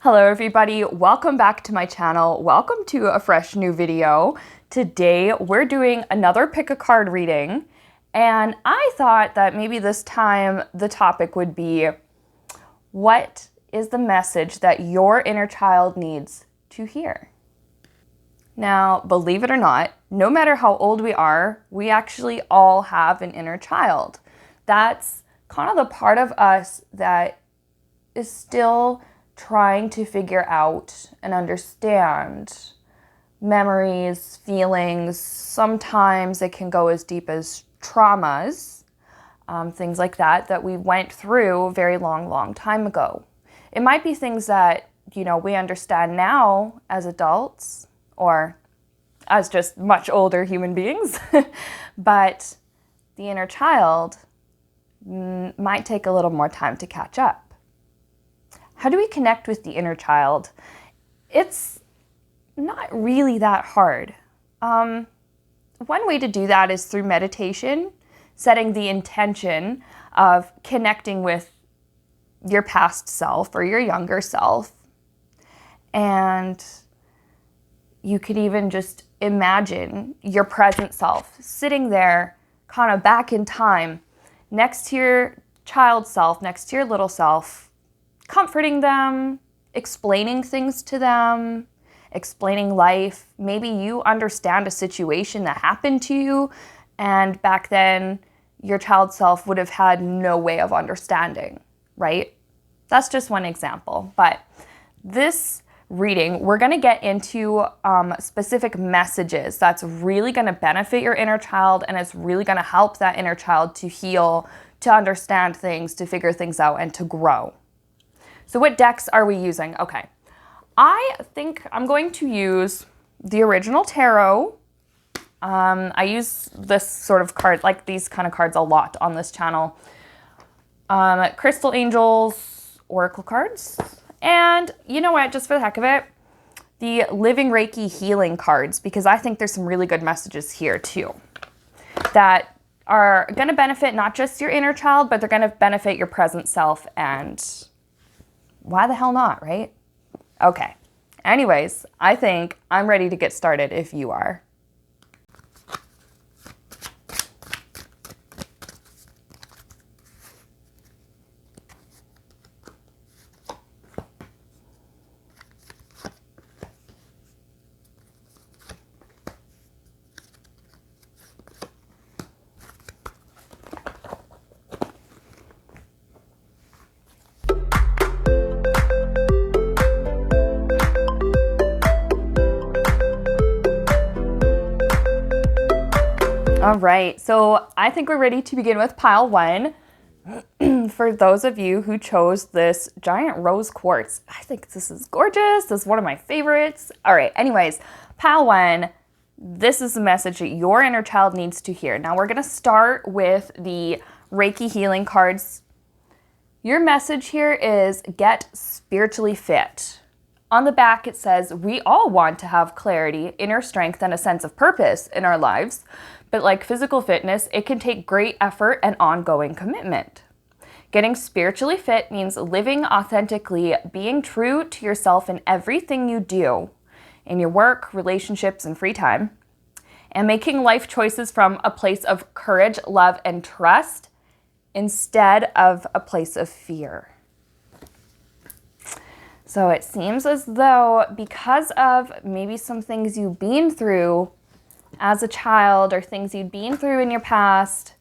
Hello everybody, welcome back to my channel. Welcome to a fresh new video. Today we're doing another pick a card reading, and I thought that maybe this time the topic would be, what is the message that your inner child needs to hear? Now, believe it or not, no matter how old we are, we actually all have an inner child. That's kind of the part of us that is still trying to figure out and understand memories, feelings. Sometimes it can go as deep as traumas, things like that we went through a very long time ago. It might be things that, we understand now as adults or as just much older human beings, but the inner child might take a little more time to catch up. How do we connect with the inner child? It's not really that hard. One way to do that is through meditation, setting the intention of connecting with your past self or your younger self. And you could even just imagine your present self sitting there kind of back in time next to your child self, next to your little self, comforting them, explaining things to them, explaining life. Maybe you understand a situation that happened to you, and back then your child self would have had no way of understanding, right? That's just one example. But this reading, we're going to get into specific messages that's really going to benefit your inner child, and it's really going to help that inner child to heal, to understand things, to figure things out, and to grow. So what decks are we using? Okay, I think I'm going to use the original tarot. I use this sort of card, like these kind of cards, a lot on this channel. Crystal Angels, Oracle cards. And you know what, just for the heck of it, the Living Reiki Healing cards, because I think there's some really good messages here too that are going to benefit not just your inner child, but they're going to benefit your present self, and why the hell not, right? Okay. Anyways, I think I'm ready to get started if you are. All right, so I think we're ready to begin with pile one. For those of you who chose this giant rose quartz, I think this is gorgeous. This is one of my favorites. All right, anyways, pile one, this is the message that your inner child needs to hear. Now we're gonna start with the Reiki healing cards. Your message here is get spiritually fit. On the back it says, we all want to have clarity, inner strength, and a sense of purpose in our lives. But like physical fitness, it can take great effort and ongoing commitment. Getting spiritually fit means living authentically, being true to yourself in everything you do, in your work, relationships, and free time, and making life choices from a place of courage, love, and trust instead of a place of fear. So it seems as though because of maybe some things you've been through as a child or things you've been through in your past,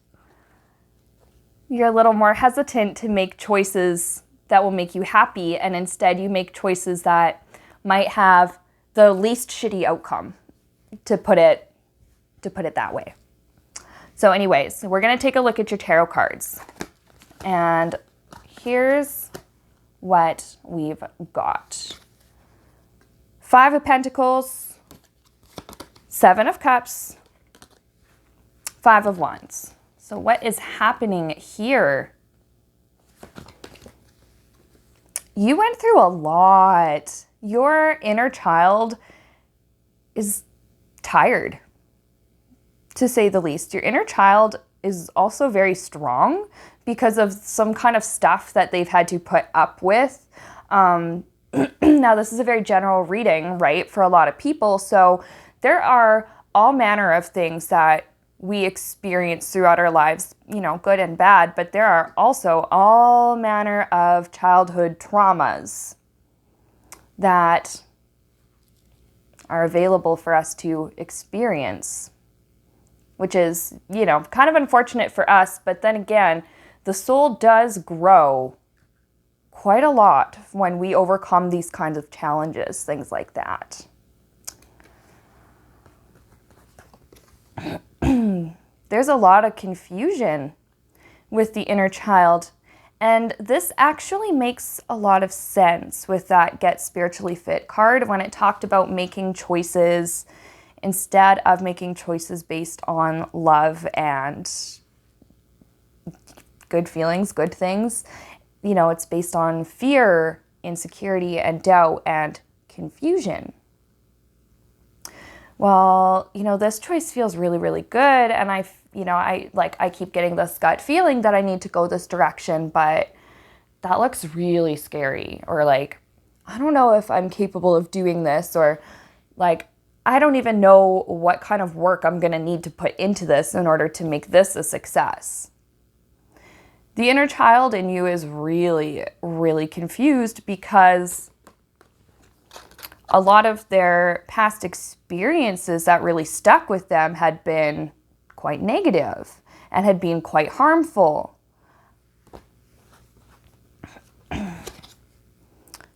you're a little more hesitant to make choices that will make you happy, and instead you make choices that might have the least shitty outcome, to put it that way. So anyways, we're going to take a look at your tarot cards. And here's what we've got. 5 of Pentacles, 7 of Cups, 5 of Wands. So what is happening here? You went through a lot. Your inner child is tired, to say the least. Your inner child is also very strong because of some kind of stuff that they've had to put up with. Now, this is a very general reading, right, for a lot of people. So there are all manner of things that we experience throughout our lives, you know, good and bad, but there are also all manner of childhood traumas that are available for us to experience, which is, you know, kind of unfortunate for us. But then again, the soul does grow quite a lot when we overcome these kinds of challenges, things like that. There's a lot of confusion with the inner child, and this actually makes a lot of sense with that Get Spiritually Fit card when it talked about making choices instead of making choices based on love and good feelings, good things. You know, it's based on fear, insecurity, and doubt and confusion. Well, you know, this choice feels really, really good, and I keep getting this gut feeling that I need to go this direction, but that looks really scary, or like, I don't know if I'm capable of doing this, or like, I don't even know what kind of work I'm going to need to put into this in order to make this a success. The inner child in you is really, really confused because a lot of their past experiences that really stuck with them had been quite negative and had been quite harmful.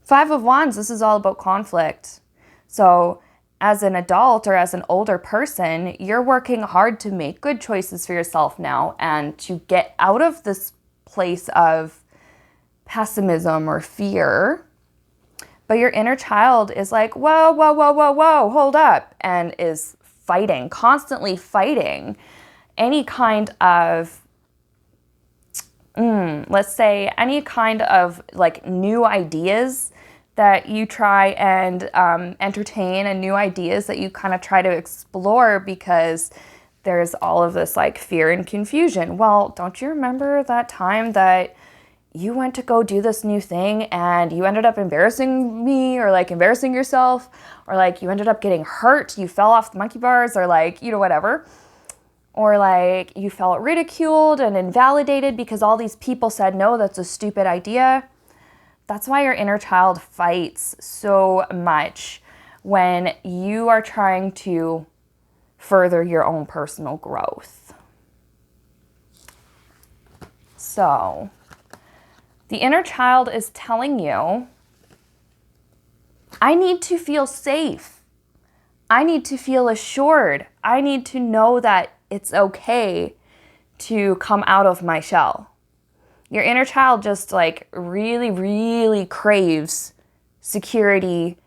Five of Wands, this is all about conflict. So as an adult or as an older person, you're working hard to make good choices for yourself now and to get out of this place of pessimism or fear. But your inner child is like, whoa, whoa, whoa, whoa, whoa, hold up, and is fighting, constantly fighting any kind of, let's say, any kind of like new ideas that you try and entertain, and new ideas that you kind of try to explore, because there's all of this like fear and confusion. Well, don't you remember that time that you went to go do this new thing and you ended up embarrassing me, or like embarrassing yourself, or like you ended up getting hurt, you fell off the monkey bars, or like, you know, whatever. Or like you felt ridiculed and invalidated because all these people said, no, that's a stupid idea. That's why your inner child fights so much when you are trying to further your own personal growth. So the inner child is telling you, I need to feel safe. I need to feel assured. I need to know that it's okay to come out of my shell. Your inner child just like really, really craves security,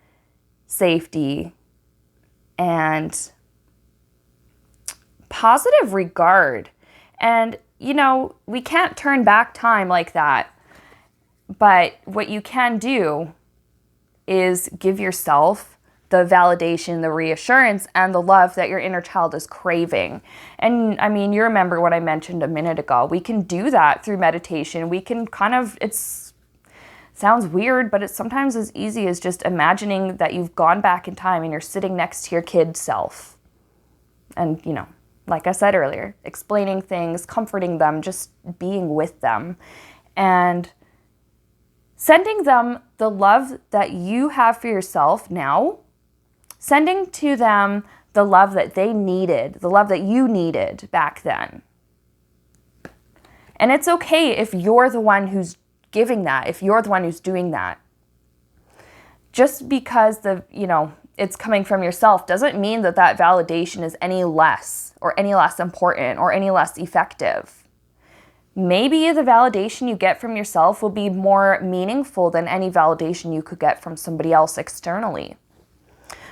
safety, and positive regard. And, you know, we can't turn back time like that. But what you can do is give yourself the validation, the reassurance, and the love that your inner child is craving. And I mean, you remember what I mentioned a minute ago. We can do that through meditation. We can kind of, sounds weird, but it's sometimes as easy as just imagining that you've gone back in time and you're sitting next to your kid self. And, you know, like I said earlier, explaining things, comforting them, just being with them, and sending them the love that you have for yourself now, sending to them the love that they needed, the love that you needed back then. And it's okay if you're the one who's giving that, if you're the one who's doing that. Just because it's coming from yourself doesn't mean that that validation is any less or any less important or any less effective. Maybe the validation you get from yourself will be more meaningful than any validation you could get from somebody else externally.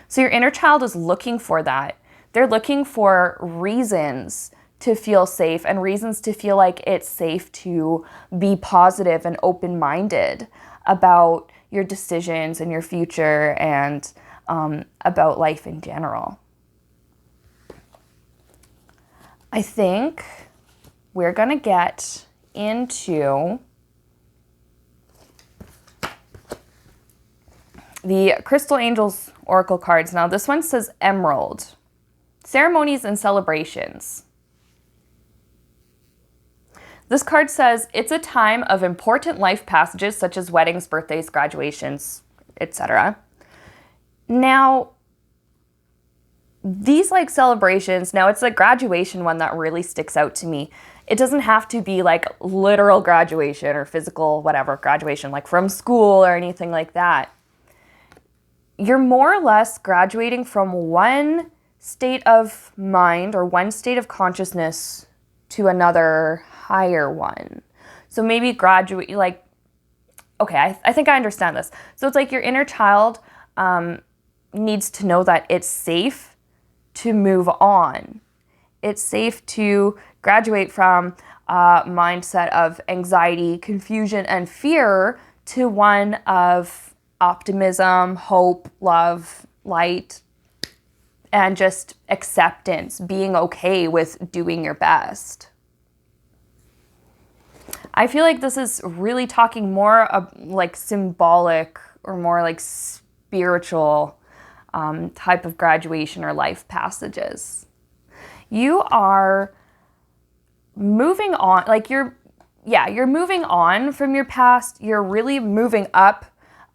So your inner child is looking for that. They're looking for reasons to feel safe and reasons to feel like it's safe to be positive and open-minded about your decisions and your future and about life in general. I think we're going to get into The Crystal Angels Oracle cards. Now this one says Emerald. Ceremonies and celebrations. This card says it's a time of important life passages such as weddings, birthdays, graduations, etc. Now, these like celebrations, now it's the graduation one that really sticks out to me. It doesn't have to be like literal graduation or physical, whatever, graduation, like from school or anything like that. You're more or less graduating from one state of mind or one state of consciousness to another higher one. So maybe graduate, like, okay, I think I understand this. So it's like your inner child needs to know that it's safe to move on. It's safe to graduate from a mindset of anxiety, confusion, and fear to one of optimism, hope, love, light, and just acceptance, being okay with doing your best. I feel like this is really talking more of like symbolic or more like spiritual type of graduation or life passages. You are moving on, like you're moving on from your past. You're really moving up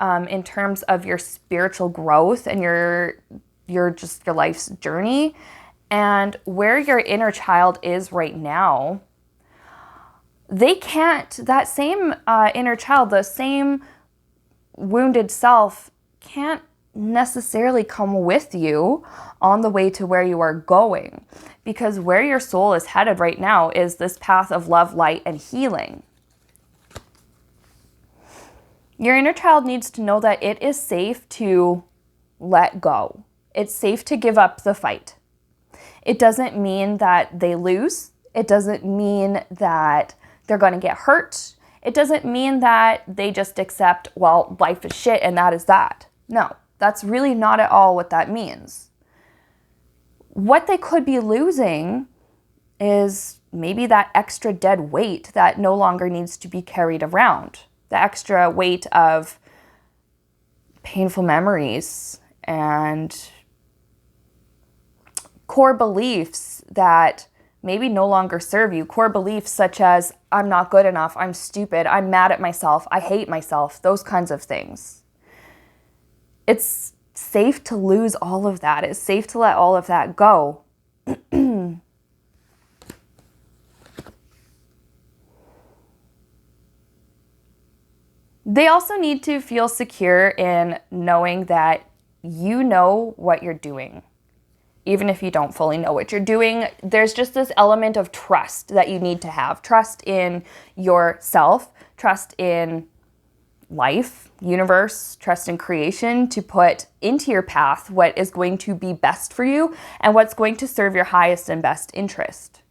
in terms of your spiritual growth and your life's journey. And where your inner child is right now, that same inner child, the same wounded self can't necessarily come with you on the way to where you are going, because where your soul is headed right now is this path of love, light, and healing. Your inner child needs to know that it is safe to let go. It's safe to give up the fight. It doesn't mean that they lose. It doesn't mean that they're going to get hurt. It doesn't mean that they just accept, well, life is shit and that is that. No. That's really not at all what that means. What they could be losing is maybe that extra dead weight that no longer needs to be carried around. The extra weight of painful memories and core beliefs that maybe no longer serve you. Core beliefs such as, I'm not good enough, I'm stupid, I'm mad at myself, I hate myself, those kinds of things. It's safe to lose all of that. It's safe to let all of that go. They also need to feel secure in knowing that you know what you're doing. Even if you don't fully know what you're doing, there's just this element of trust that you need to have. Trust in yourself, trust in life, universe, trust in creation to put into your path what is going to be best for you and what's going to serve your highest and best interest.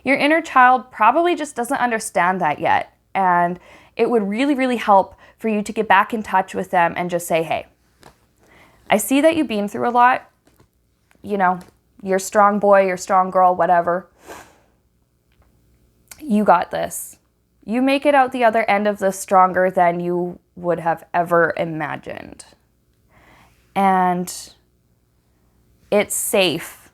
Your inner child probably just doesn't understand that yet, and it would really, really help for you to get back in touch with them and just say, hey, I see that you've been through a lot. You know, you're a strong boy, you're a strong girl, whatever. You got this. You make it out the other end of this stronger than you would have ever imagined. And it's safe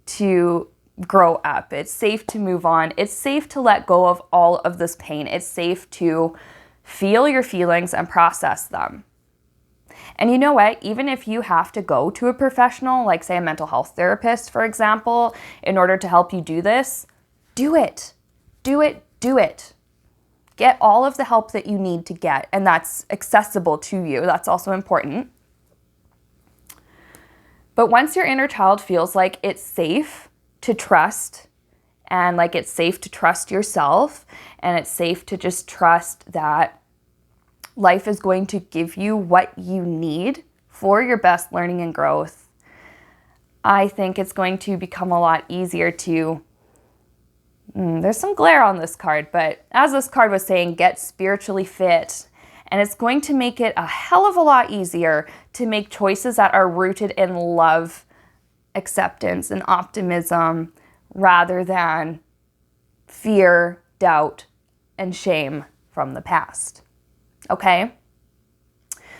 to grow up. It's safe to move on. It's safe to let go of all of this pain. It's safe to feel your feelings and process them. And you know what? Even if you have to go to a professional, like say a mental health therapist, for example, in order to help you do this, do it. Do it. Do it. Get all of the help that you need to get, and that's accessible to you. That's also important. But once your inner child feels like it's safe to trust, and like it's safe to trust yourself, and it's safe to just trust that life is going to give you what you need for your best learning and growth, I think it's going to become a lot easier to there's some glare on this card, but as this card was saying, get spiritually fit. And it's going to make it a hell of a lot easier to make choices that are rooted in love, acceptance, and optimism rather than fear, doubt, and shame from the past. Okay?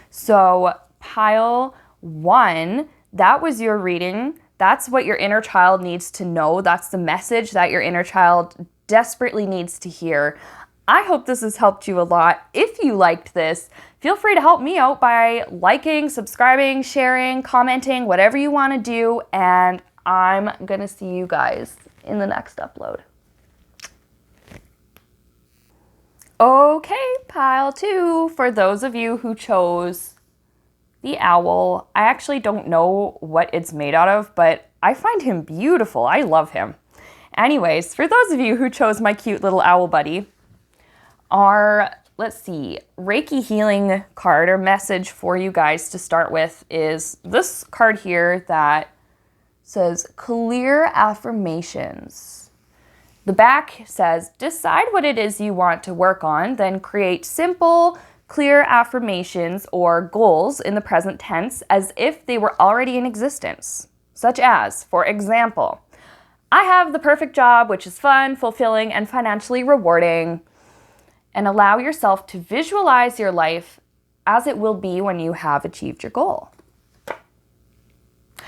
So pile 1, that was your reading. That's what your inner child needs to know. That's the message that your inner child desperately needs to hear. I hope this has helped you a lot. If you liked this, feel free to help me out by liking, subscribing, sharing, commenting, whatever you want to do. And I'm going to see you guys in the next upload. Okay, pile 2. For those of you who chose the owl, I actually don't know what it's made out of, but I find him beautiful. I love him. Anyways, for those of you who chose my cute little owl buddy, our, let's see, Reiki healing card or message for you guys to start with is this card here that says clear affirmations. The back says, decide what it is you want to work on, then create simple, clear affirmations or goals in the present tense as if they were already in existence. Such as, for example, I have the perfect job, which is fun, fulfilling, and financially rewarding. And allow yourself to visualize your life as it will be when you have achieved your goal.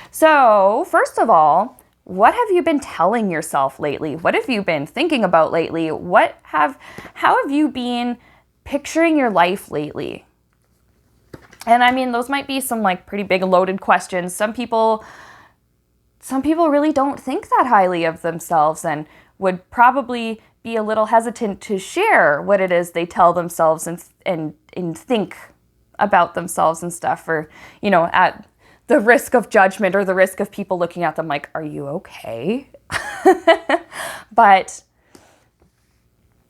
So, first of all, what have you been telling yourself lately? What have you been thinking about lately? How have you been picturing your life lately? And I mean, those might be some like pretty big loaded questions. Some people really don't think that highly of themselves and would probably be a little hesitant to share what it is they tell themselves and think about themselves and stuff, or, you know, at the risk of judgment or the risk of people looking at them like, are you okay? But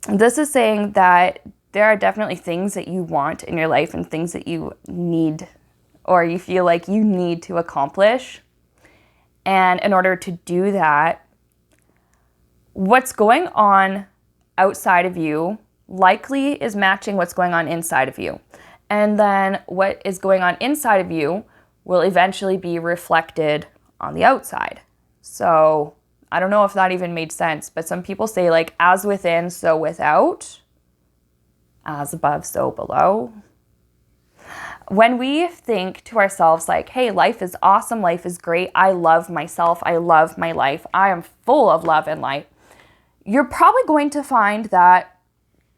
this is saying that there are definitely things that you want in your life and things that you need or you feel like you need to accomplish. And in order to do that, what's going on outside of you likely is matching what's going on inside of you. And then what is going on inside of you will eventually be reflected on the outside. So I don't know if that even made sense, but some people say like, as within, so without, as above, so below. When we think to ourselves like, hey, life is awesome, life is great, I love myself, I love my life, I am full of love and light, you're probably going to find that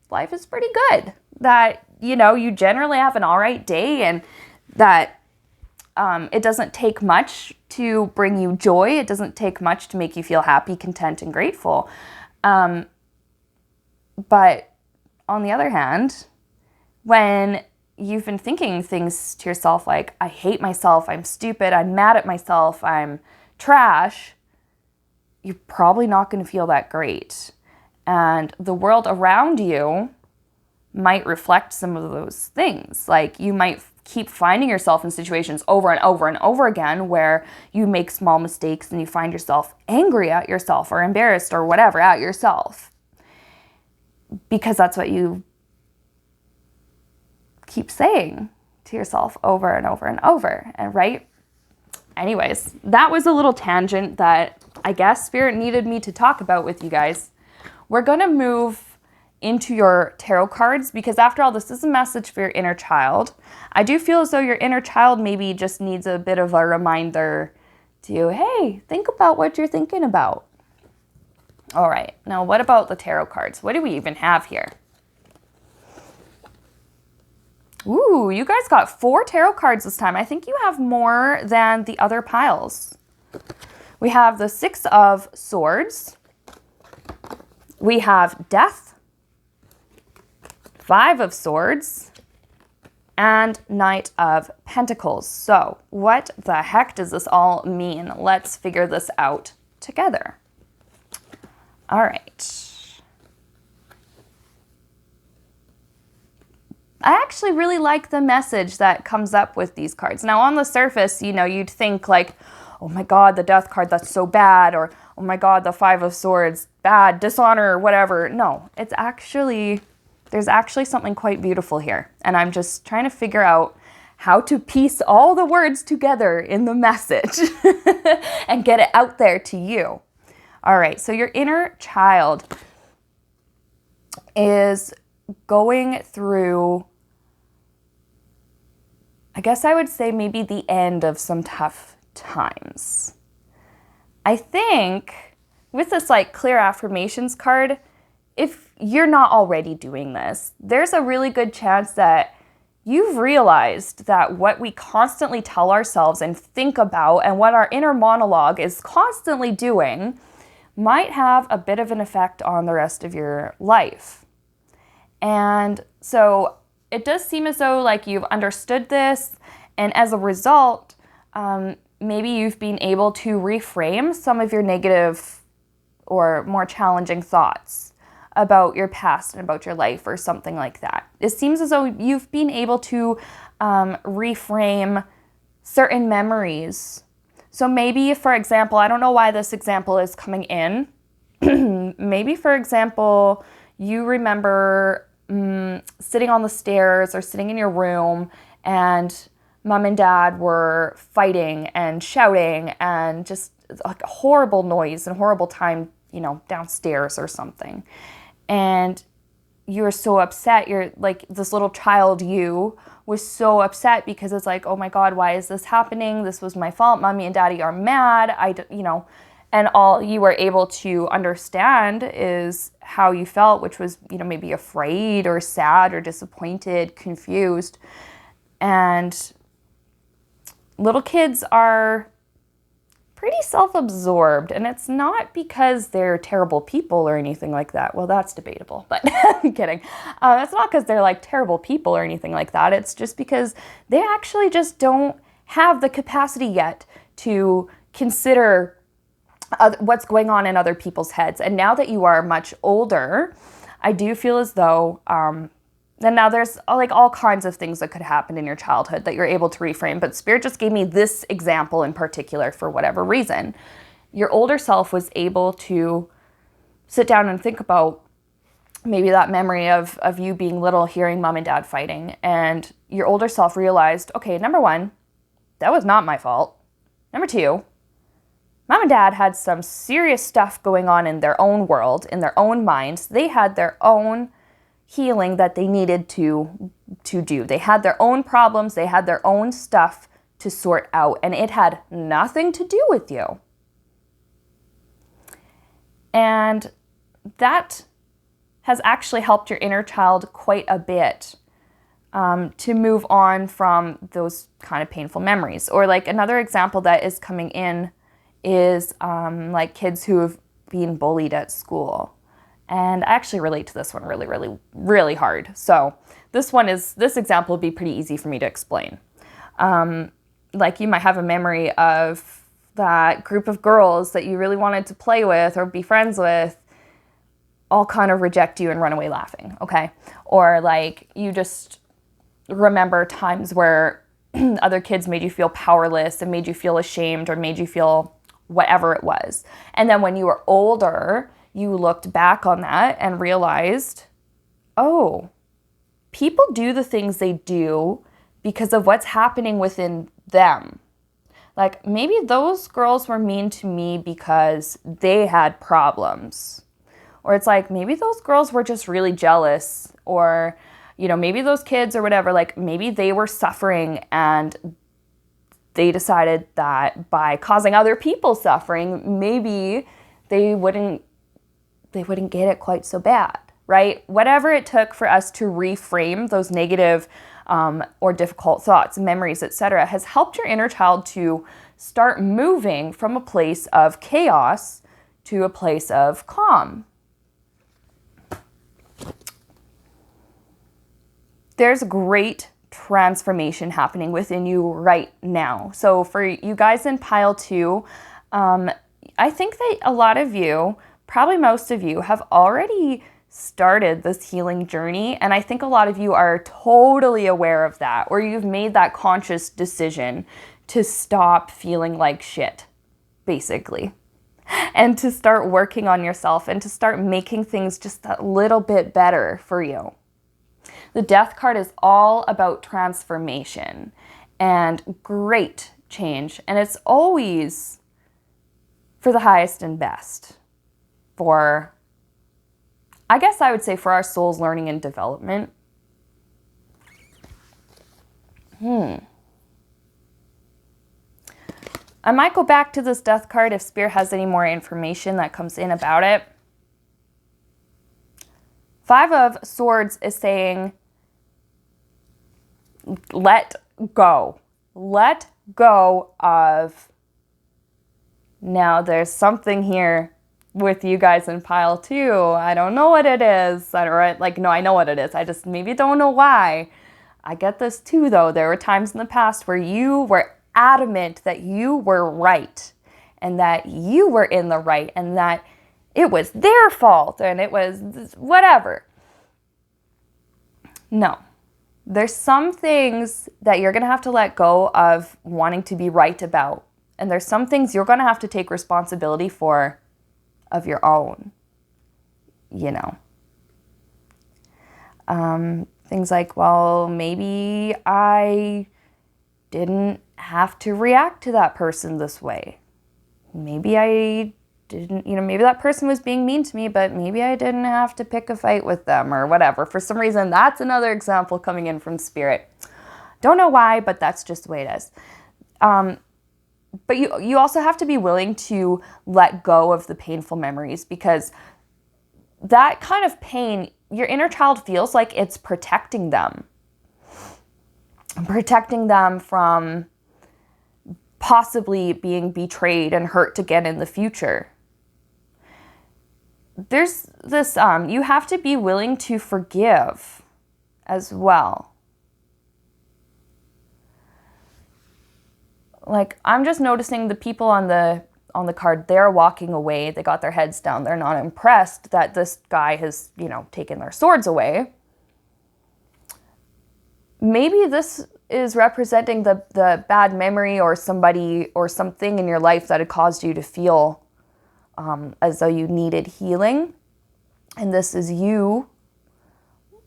life is pretty good, that, you know, you generally have an all right day, and that it doesn't take much to bring you joy. It doesn't take much to make you feel happy, content, and grateful. But on the other hand, when you've been thinking things to yourself like, I hate myself, I'm stupid, I'm mad at myself, I'm trash, you're probably not going to feel that great. And the world around you might reflect some of those things. Like you might keep finding yourself in situations over and over and over again where you make small mistakes and you find yourself angry at yourself or embarrassed or whatever at yourself. Because that's what you keep saying to yourself over and over and over, and right? Anyways, that was a little tangent that I guess Spirit needed me to talk about with you guys. We're going to move into your tarot cards because after all, this is a message for your inner child. I do feel as though your inner child maybe just needs a bit of a reminder to, hey, think about what you're thinking about. All right, now what about the tarot cards? What do we even have here? Ooh, you guys got 4 tarot cards this time. I think you have more than the other piles. We have the 6 of Swords. We have Death, 5 of Swords, and Knight of Pentacles. So what the heck does this all mean? Let's figure this out together. All right. I actually really like the message that comes up with these cards. Now, on the surface, you know, you'd think like, oh my God, the Death card, that's so bad. Or, oh my God, the 5 of Swords, bad, dishonor, whatever. No, it's actually, there's actually something quite beautiful here. And I'm just trying to figure out how to piece all the words together in the message and get it out there to you. All right, so your inner child is going through I guess I would say maybe the end of some tough times. I think with this like clear affirmations card, if you're not already doing this, there's a really good chance that you've realized that what we constantly tell ourselves and think about and what our inner monologue is constantly doing might have a bit of an effect on the rest of your life. And so it does seem as though like you've understood this, and as a result, maybe you've been able to reframe some of your negative or more challenging thoughts about your past and about your life or something like that. It seems as though you've been able to reframe certain memories. So maybe, for example, I don't know why this example is coming in. Maybe, for example, you remember sitting on the stairs or sitting in your room and mom and dad were fighting and shouting and just like a horrible noise and horrible time, downstairs or something. And you were so upset. You're like this little child, you was so upset because it's like, oh my God, why is this happening? This was my fault. Mommy and daddy are mad. And all you were able to understand is how you felt, which was, maybe afraid or sad or disappointed, confused. And little kids are pretty self-absorbed, and it's not because they're terrible people or anything like that. Well, that's debatable, but I'm kidding. It's not because they're like terrible people or anything like that. It's just because they actually just don't have the capacity yet to consider what's going on in other people's heads. And now that you are much older, I do feel as though, and now there's like all kinds of things that could happen in your childhood that you're able to reframe, but Spirit just gave me this example in particular for whatever reason. Your older self was able to sit down and think about maybe that memory of you being little, hearing mom and dad fighting, and your older self realized, okay, number one, that was not my fault. Number two, mom and dad had some serious stuff going on in their own world, in their own minds. They had their own healing that they needed to do. They had their own problems. They had their own stuff to sort out, and it had nothing to do with you. And that has actually helped your inner child quite a bit to move on from those kind of painful memories. Or like another example that is coming in is like kids who have been bullied at school. And I actually relate to this one really, really, really hard. So this example would be pretty easy for me to explain. Like you might have a memory of that group of girls that you really wanted to play with or be friends with all kind of reject you and run away laughing, okay? Or like you just remember times where other kids made you feel powerless and made you feel ashamed or made you feel whatever it was. And then when you were older, you looked back on that and realized, oh, people do the things they do because of what's happening within them. Like maybe those girls were mean to me because they had problems. Or it's like maybe those girls were just really jealous, or maybe those kids or whatever, like maybe they were suffering and they decided that by causing other people suffering, maybe they wouldn't get it quite so bad, right? Whatever it took for us to reframe those negative or difficult thoughts, memories, etc., has helped your inner child to start moving from a place of chaos to a place of calm. There's great transformation happening within you right now. So for you guys in pile 2, I think that a lot of you, probably most of you, have already started this healing journey. And I think a lot of you are totally aware of that, or you've made that conscious decision to stop feeling like shit, basically, and to start working on yourself and to start making things just a little bit better for you. The Death card is all about transformation and great change. And it's always for the highest and best. For, I guess I would say, for our soul's learning and development. I might go back to this Death card if Spirit has any more information that comes in about it. Five of Swords is saying, let go. Let go of... Now, there's something here with you guys in pile 2. I don't know what it is. No, I know what it is. I just maybe don't know why. I get this too, though. There were times in the past where you were adamant that you were right and that you were in the right and that it was their fault and it was whatever. No. There's some things that you're going to have to let go of wanting to be right about. And there's some things you're going to have to take responsibility for of your own, you know. Things like, well, maybe I didn't have to react to that person this way. Maybe I didn't, maybe that person was being mean to me, but maybe I didn't have to pick a fight with them or whatever. For some reason, that's another example coming in from Spirit. Don't know why, but that's just the way it is. But you also have to be willing to let go of the painful memories, because that kind of pain, your inner child feels like it's protecting them from possibly being betrayed and hurt again in the future. There's this, you have to be willing to forgive as well. Like, I'm just noticing the people on the card, they're walking away. They got their heads down. They're not impressed that this guy has, taken their swords away. Maybe this is representing the bad memory or somebody or something in your life that had caused you to feel as though you needed healing. And this is you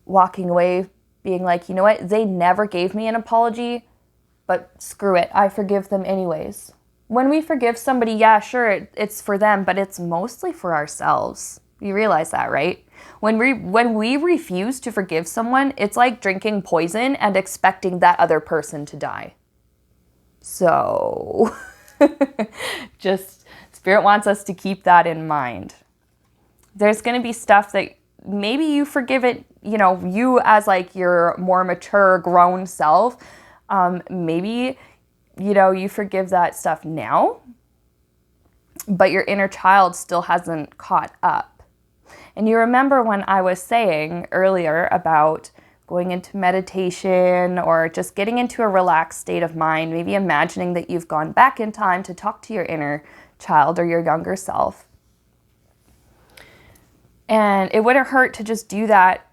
walking away being like, you know what? They never gave me an apology, but screw it. I forgive them anyways. When we forgive somebody, yeah, sure, it's for them, but it's mostly for ourselves. You realize that, right? When we refuse to forgive someone, it's like drinking poison and expecting that other person to die. So, just Spirit wants us to keep that in mind. There's going to be stuff that maybe you forgive it, you as like your more mature, grown self, maybe, you forgive that stuff now, but your inner child still hasn't caught up. And you remember when I was saying earlier about going into meditation or just getting into a relaxed state of mind, maybe imagining that you've gone back in time to talk to your inner child or your younger self. And it wouldn't hurt to just do that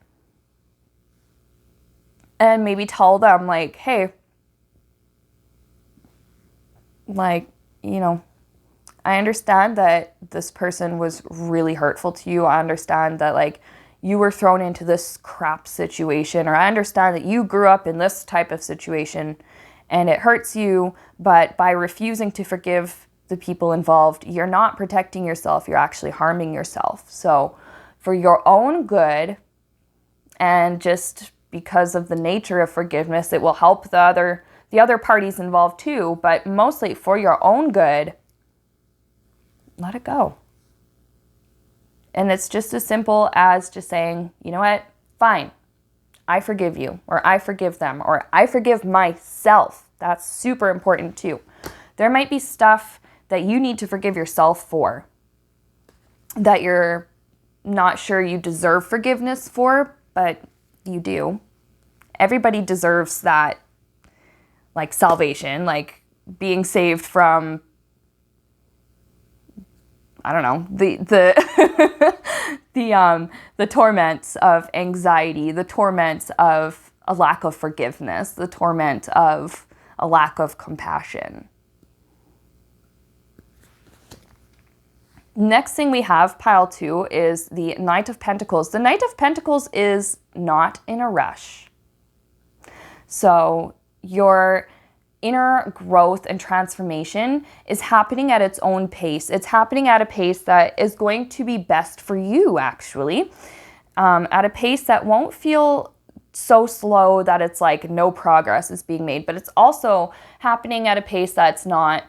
and maybe tell them like, hey, like, I understand that this person was really hurtful to you. I understand that like you were thrown into this crap situation, or I understand that you grew up in this type of situation and it hurts you, but by refusing to forgive the people involved, you're not protecting yourself, you're actually harming yourself. So for your own good, and just because of the nature of forgiveness, it will help the other parties involved too, but mostly for your own good, let it go. And it's just as simple as just saying, you know what, fine, I forgive you, or I forgive them, or I forgive myself. That's super important too. There might be stuff that you need to forgive yourself for that you're not sure you deserve forgiveness for, but you do. Everybody deserves that, like salvation, like being saved from, I don't know, the torments of anxiety, the torments of a lack of forgiveness, the torment of a lack of compassion. Next thing we have, pile 2, is the Knight of Pentacles. The Knight of Pentacles is not in a rush. So your inner growth and transformation is happening at its own pace. It's happening at a pace that is going to be best for you, actually. At a pace that won't feel so slow that it's like no progress is being made, but it's also happening at a pace that's not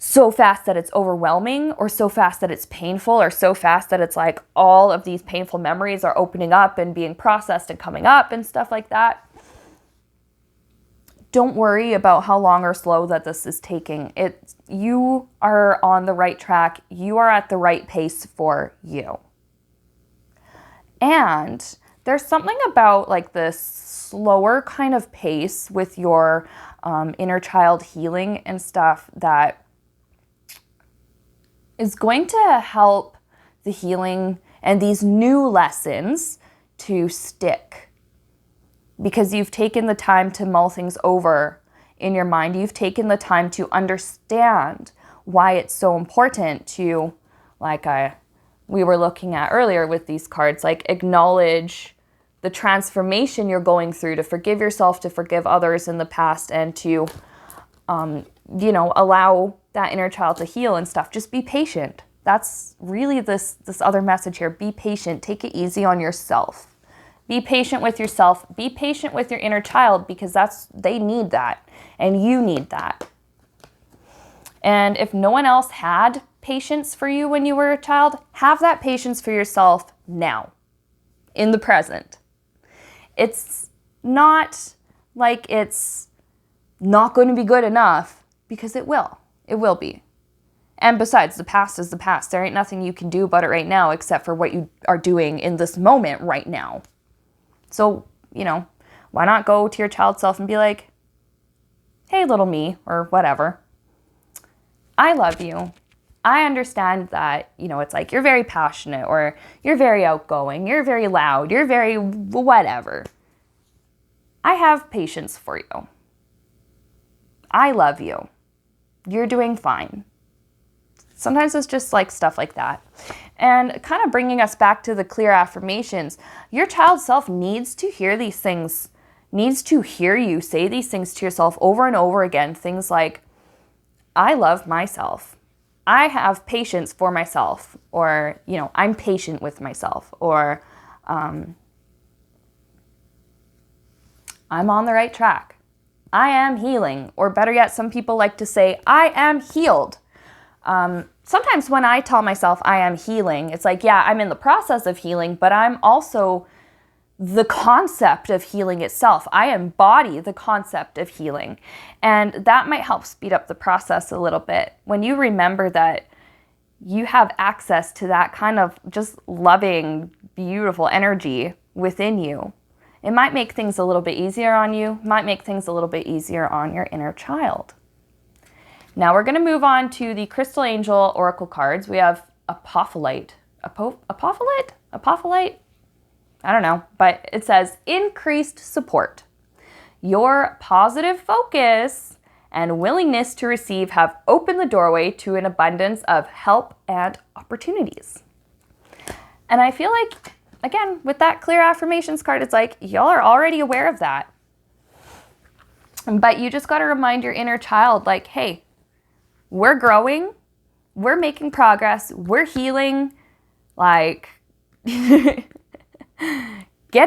so fast that it's overwhelming, or so fast that it's painful, or so fast that it's like all of these painful memories are opening up and being processed and coming up and stuff like that. Don't worry about how long or slow that this is taking. You are on the right track. You are at the right pace for you. And there's something about like this slower kind of pace with your inner child healing and stuff that is going to help the healing and these new lessons to stick, because you've taken the time to mull things over in your mind. You've taken the time to understand why it's so important to, like we were looking at earlier with these cards, like acknowledge the transformation you're going through, to forgive yourself, to forgive others in the past, and to, allow that inner child to heal and stuff. Just be patient. That's really this other message here. Be patient. Take it easy on yourself. Be patient with yourself. Be patient with your inner child, because they need that, and you need that. And if no one else had patience for you when you were a child, have that patience for yourself now, in the present. It's not like it's not going to be good enough, because it will. It will be. And besides, the past is the past. There ain't nothing you can do about it right now except for what you are doing in this moment right now. So, why not go to your child self and be like, hey, little me, or whatever. I love you. I understand that, it's like you're very passionate, or you're very outgoing, you're very loud, you're very whatever. I have patience for you. I love you. You're doing fine. Sometimes it's just like stuff like that. And kind of bringing us back to the clear affirmations, your child self needs to hear these things, needs to hear you say these things to yourself over and over again. Things like, I love myself. I have patience for myself, or, I'm patient with myself, or I'm on the right track. I am healing, or better yet, some people like to say, I am healed. Sometimes when I tell myself I am healing, it's like, yeah, I'm in the process of healing, but I'm also the concept of healing itself. I embody the concept of healing. And that might help speed up the process a little bit. When you remember that you have access to that kind of just loving, beautiful energy within you, it might make things a little bit easier on you, might make things a little bit easier on your inner child. Now we're going to move on to the Crystal Angel Oracle cards. We have Apophyllite. Apophyllite? I don't know, but it says increased support. Your positive focus and willingness to receive have opened the doorway to an abundance of help and opportunities. And I feel like, again, with that clear affirmations card, it's like y'all are already aware of that. But you just got to remind your inner child, like, hey, we're growing, we're making progress, we're healing, like, get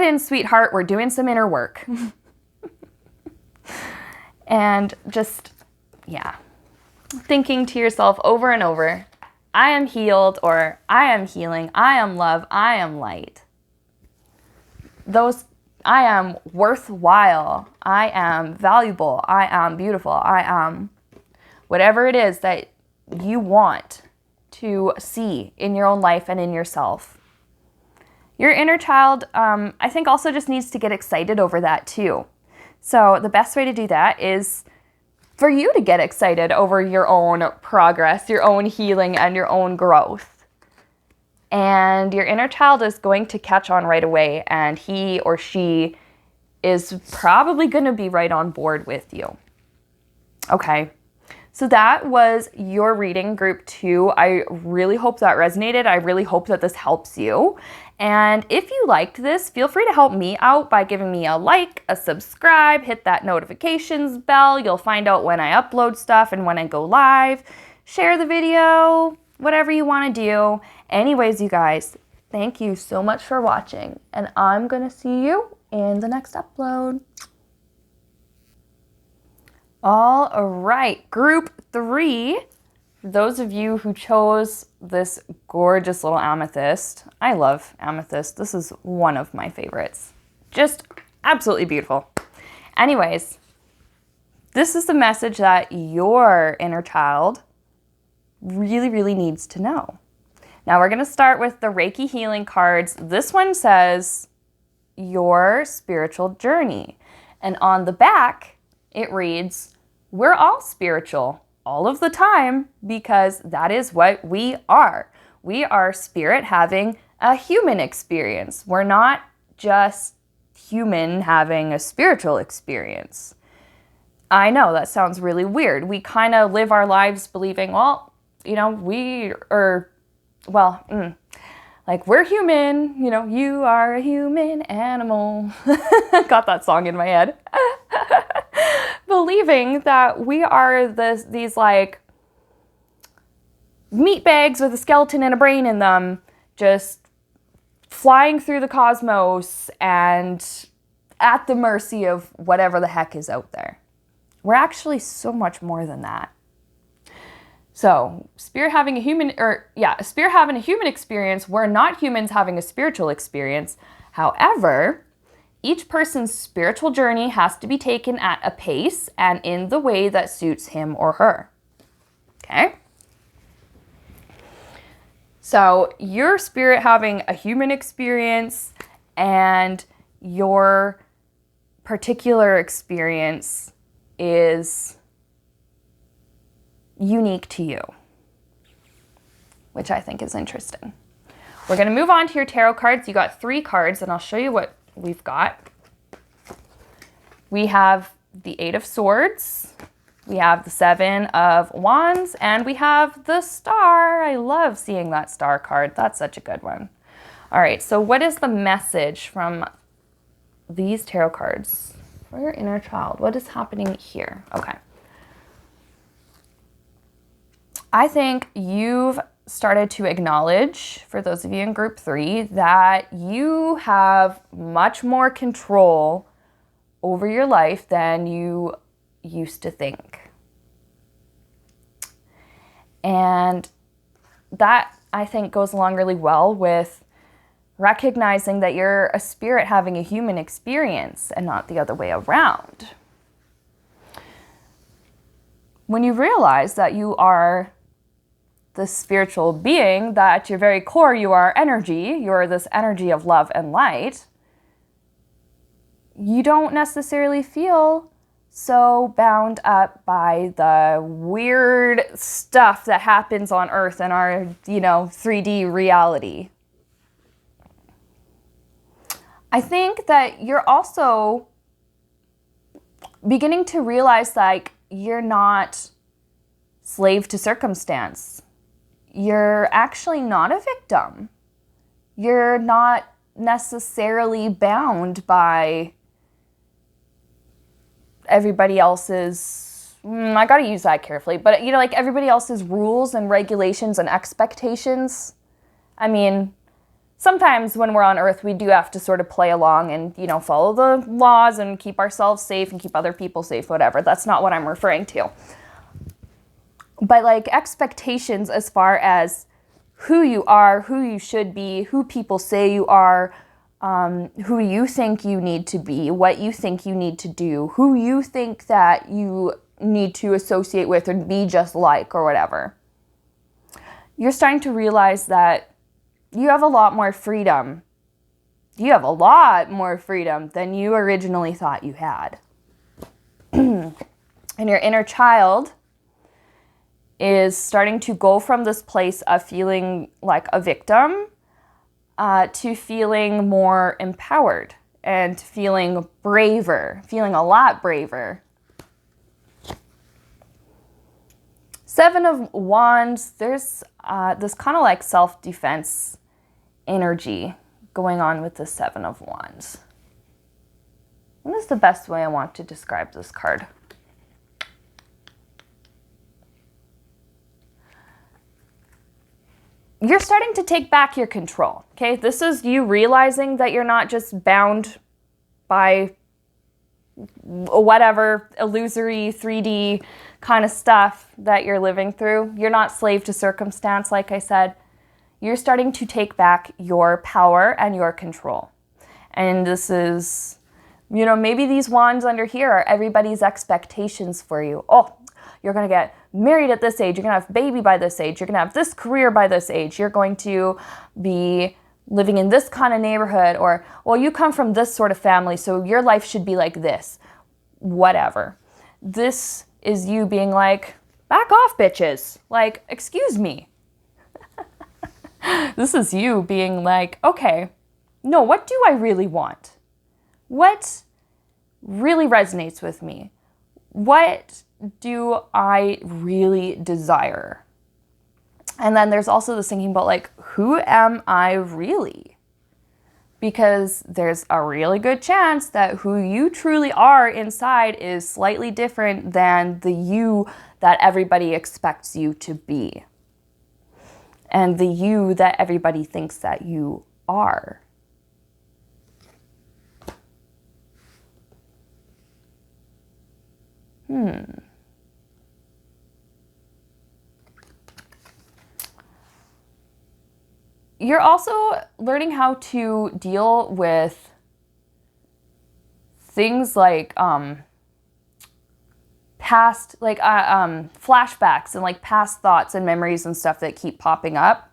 in, sweetheart, we're doing some inner work. And just, thinking to yourself over and over, I am healed, or I am healing, I am love, I am light. I am worthwhile, I am valuable, I am beautiful, I am whatever it is that you want to see in your own life and in yourself. Your inner child, I think, also just needs to get excited over that too. So the best way to do that is for you to get excited over your own progress, your own healing, and your own growth. And your inner child is going to catch on right away, and he or she is probably going to be right on board with you. Okay. So that was your reading, group 2. I really hope that resonated. I really hope that this helps you. And if you liked this, feel free to help me out by giving me a like, a subscribe, hit that notifications bell. You'll find out when I upload stuff and when I go live. Share the video, whatever you want to do. Anyways, you guys, thank you so much for watching, and I'm going to see you in the next upload. All right, group 3, those of you who chose this gorgeous little amethyst, I love amethyst. This is one of my favorites. Just absolutely beautiful. Anyways, this is the message that your inner child really, really needs to know. Now we're going to start with the Reiki healing cards. This one says your spiritual journey. And on the back, it reads, we're all spiritual all of the time because that is what we are. We are spirit having a human experience. We're not just human having a spiritual experience. I know that sounds really weird. We kind of live our lives believing, well, you know, we are, well, like we're human, you know, you are a human animal. Got that song in my head. Believing that we are these like meat bags with a skeleton and a brain in them, just flying through the cosmos and at the mercy of whatever the heck is out there. We're actually so much more than that. So, spirit having a human experience, we're not humans having a spiritual experience. However, each person's spiritual journey has to be taken at a pace and in the way that suits him or her. Okay? So, your spirit having a human experience and your particular experience is unique to you, which I think is interesting. We're going to move on to your tarot cards. You got 3 cards, and I'll show you what we've got. We have the 8 of Swords, we have the 7 of Wands, and we have the Star. I love seeing that Star card. That's such a good one. All right, so what is the message from these tarot cards for your inner child? What is happening here? Okay. I think you've started to acknowledge, for those of you in group 3, that you have much more control over your life than you used to think. And that, I think, goes along really well with recognizing that you're a spirit having a human experience and not the other way around. When you realize that you are this spiritual being, that at your very core you are energy, you're this energy of love and light, you don't necessarily feel so bound up by the weird stuff that happens on Earth in our, 3D reality. I think that you're also beginning to realize like you're not slave to circumstance. You're actually not a victim. You're not necessarily bound by everybody else's, I gotta use that carefully, but like everybody else's rules and regulations and expectations. I mean, sometimes when we're on Earth, we do have to sort of play along and, follow the laws and keep ourselves safe and keep other people safe, whatever. That's not what I'm referring to. But like expectations as far as who you are, who you should be, who people say you are, who you think you need to be, what you think you need to do, who you think that you need to associate with or be just like or whatever. You're starting to realize that you have a lot more freedom. You have a lot more freedom than you originally thought you had. And your inner child is starting to go from this place of feeling like a victim to feeling more empowered and feeling braver, feeling a lot braver. 7 of Wands, there's this kind of like self-defense energy going on with the 7 of Wands. What is the best way I want to describe this card? You're starting to take back your control, okay? This is you realizing that you're not just bound by whatever illusory 3D kind of stuff that you're living through. You're not slave to circumstance, like I said. You're starting to take back your power and your control. And this is, maybe these wands under here are everybody's expectations for you. Oh, you're going to get married at this age. You're going to have a baby by this age. You're going to have this career by this age. You're going to be living in this kind of neighborhood. Or, well, you come from this sort of family, so your life should be like this. Whatever. This is you being like, back off, bitches. Like, excuse me. This is you being like, okay, no, what do I really want? What really resonates with me? What do I really desire? And then there's also this thinking about like, who am I really? Because there's a really good chance that who you truly are inside is slightly different than the you that everybody expects you to be. And the you that everybody thinks that you are. You're also learning how to deal with things like past, like flashbacks and like past thoughts and memories and stuff that keep popping up.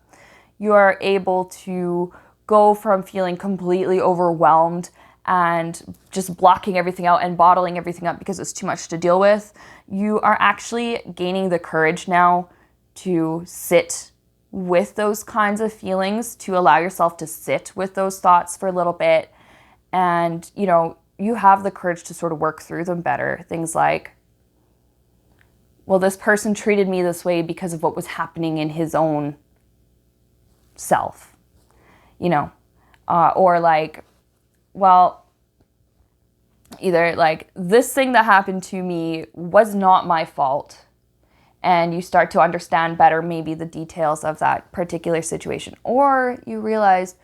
You are able to go from feeling completely overwhelmed and just blocking everything out and bottling everything up because it's too much to deal with. You are actually gaining the courage now to sit with those kinds of feelings, to allow yourself to sit with those thoughts for a little bit. And, you have the courage to sort of work through them better. Things like, well, this person treated me this way because of what was happening in his own self, or like, well, either like this thing that happened to me was not my fault. And you start to understand better maybe the details of that particular situation. Or you realize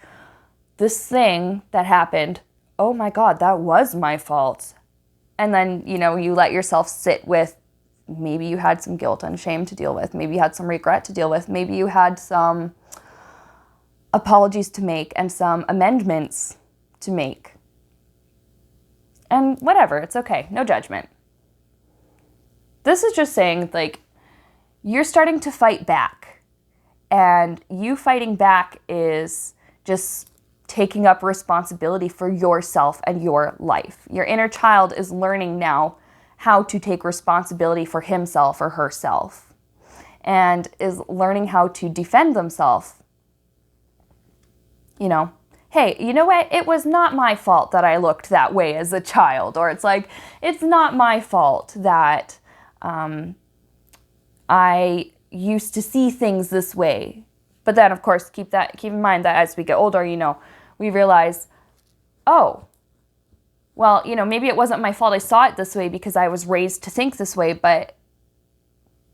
this thing that happened, oh my God, that was my fault. And then, you let yourself sit with, maybe you had some guilt and shame to deal with. Maybe you had some regret to deal with. Maybe you had some apologies to make and some amendments to make. And whatever, it's okay, no judgment. This is just saying, like, you're starting to fight back. And you fighting back is just taking up responsibility for yourself and your life. Your inner child is learning now how to take responsibility for himself or herself, and is learning how to defend themselves. Hey, you know what? It was not my fault that I looked that way as a child. Or it's like, it's not my fault that I used to see things this way. But then, of course, keep in mind that as we get older, we realize, oh, well, maybe it wasn't my fault I saw it this way because I was raised to think this way. But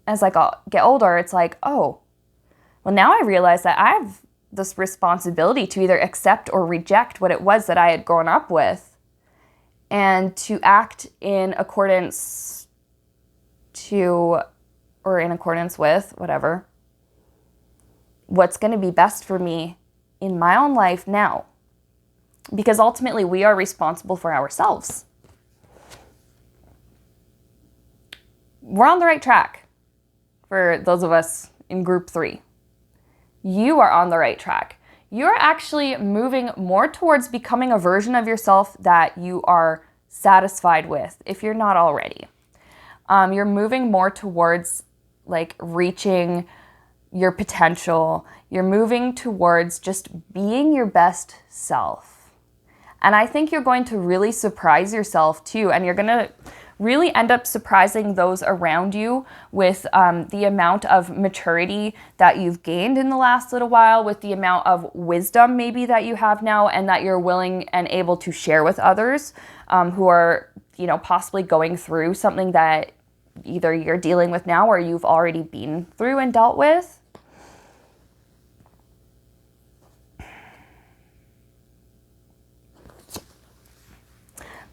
as I get older, it's like, oh, well, now I realize that I have this responsibility to either accept or reject what it was that I had grown up with, and to act in accordance with whatever, what's going to be best for me in my own life now. Because ultimately we are responsible for ourselves. We're on the right track for those of us in group 3. You are on the right track. You're actually moving more towards becoming a version of yourself that you are satisfied with, if you're not already. You're moving more towards like reaching your potential. You're moving towards just being your best self. And I think you're going to really surprise yourself too. And you're going to really end up surprising those around you with the amount of maturity that you've gained in the last little while, with the amount of wisdom maybe that you have now and that you're willing and able to share with others who are, possibly going through something that either you're dealing with now or you've already been through and dealt with.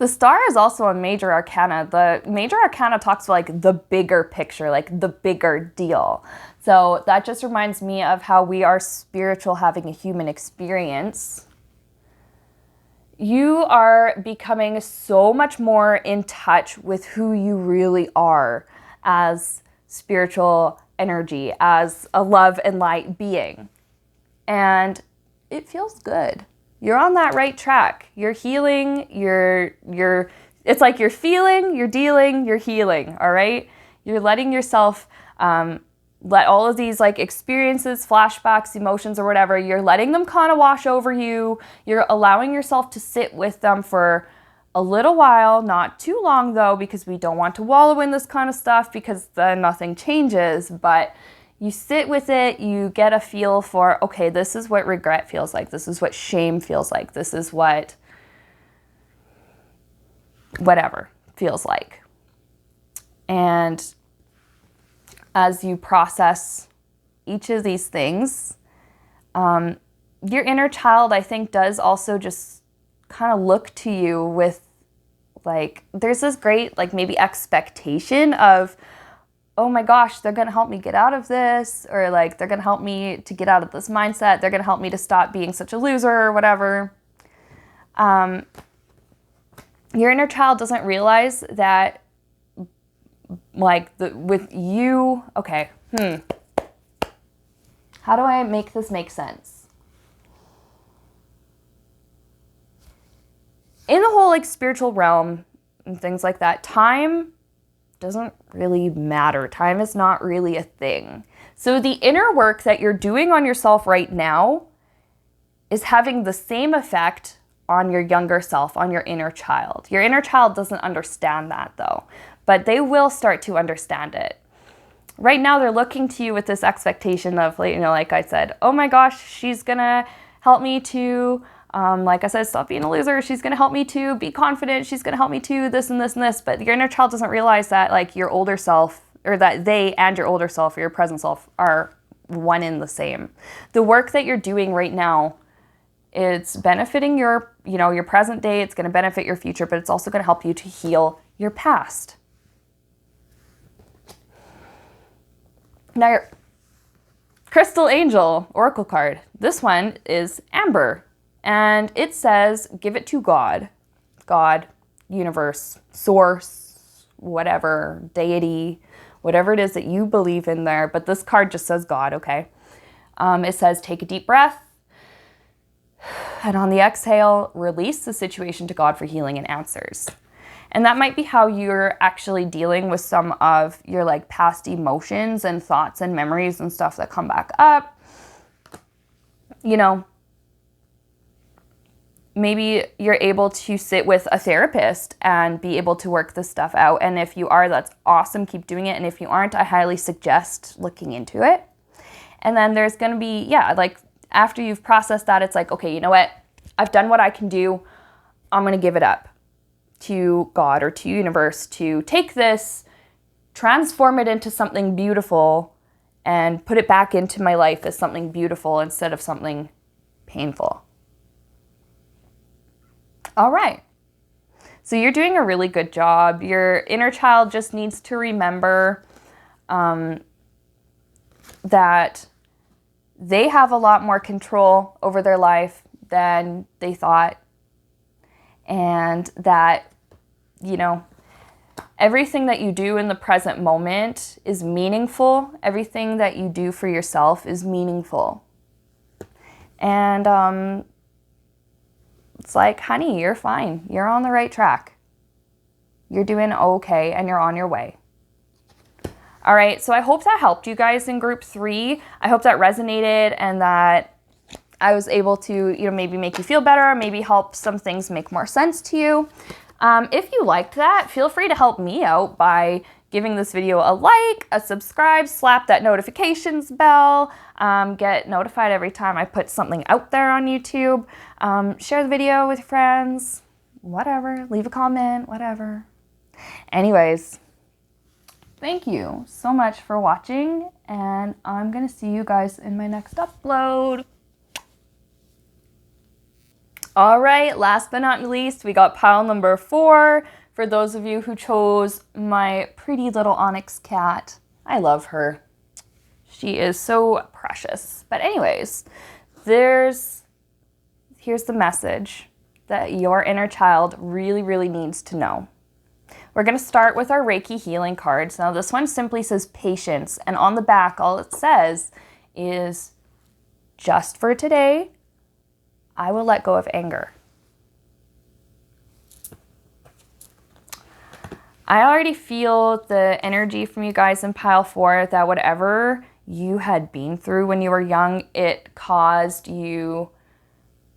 The star is also a major arcana. The major arcana talks about like the bigger picture, like the bigger deal. So that just reminds me of how we are spiritual having a human experience. You are becoming so much more in touch with who you really are as spiritual energy, as a love and light being. And it feels good. You're on that right track. You're healing, it's like you're feeling, you're dealing, you're healing, all right? You're letting yourself let all of these like experiences, flashbacks, emotions, or whatever, you're letting them kind of wash over you. You're allowing yourself to sit with them for a little while, not too long though, because we don't want to wallow in this kind of stuff because then nothing changes, but you sit with it, you get a feel for, okay, this is what regret feels like. This is what shame feels like. This is what whatever feels like. And as you process each of these things, your inner child, I think, does also just kind of look to you with like, there's this great like maybe expectation of, oh my gosh, they're going to help me get out of this, or like they're going to help me to get out of this mindset. They're going to help me to stop being such a loser or whatever. Your inner child doesn't realize that like with you, okay, how do I make this make sense? In the whole like spiritual realm and things like that, time doesn't really matter. Time is not really a thing. So the inner work that you're doing on yourself right now is having the same effect on your younger self, on your inner child. Your inner child doesn't understand that though, but they will start to understand it. Right now they're looking to you with this expectation of, you know, like I said, oh my gosh, she's gonna help me to like I said, stop being a loser. She's going to help me to be confident. She's going to help me to this and this and this. But your inner child doesn't realize that like your older self, or that they and your older self or your present self are one in the same. The work that you're doing right now, it's benefiting your, you know, your present day. It's going to benefit your future, but it's also going to help you to heal your past. Now your Crystal Angel Oracle card. This one is Amber. And it says, give it to God. God, universe, source, whatever, deity, whatever it is that you believe in there. But this card just says God, okay? It says, take a deep breath. And on the exhale, release the situation to God for healing and answers. And that might be how you're actually dealing with some of your like past emotions and thoughts and memories and stuff that come back up. You know, maybe you're able to sit with a therapist and be able to work this stuff out. And if you are, that's awesome. Keep doing it. And if you aren't, I highly suggest looking into it. And then there's going to be, yeah, like after you've processed that, it's like, okay, you know what? I've done what I can do. I'm going to give it up to God or to universe to take this, transform it into something beautiful, and put it back into my life as something beautiful instead of something painful. All right. So you're doing a really good job. Your inner child just needs to remember that they have a lot more control over their life than they thought. And that, you know, everything that you do in the present moment is meaningful. Everything that you do for yourself is meaningful. And it's like, honey, you're fine. You're on the right track. You're doing okay, and you're on your way. All right, so I hope that helped you guys in group 3. I hope that resonated and that I was able to, you know, maybe make you feel better, maybe help some things make more sense to you. If you liked that, feel free to help me out by giving this video a like, a subscribe, slap that notifications bell, get notified every time I put something out there on YouTube, share the video with your friends, whatever, leave a comment, whatever. Anyways, thank you so much for watching, and I'm gonna see you guys in my next upload. All right, last but not least, we got pile number 4. For those of you who chose my pretty little onyx cat, I love her. She is so precious. But anyways, here's the message that your inner child really, really needs to know. We're going to start with our Reiki healing cards. Now this one simply says patience, and on the back all it says is, just for today, I will let go of anger. I already feel the energy from you guys in pile 4 that whatever you had been through when you were young, it caused you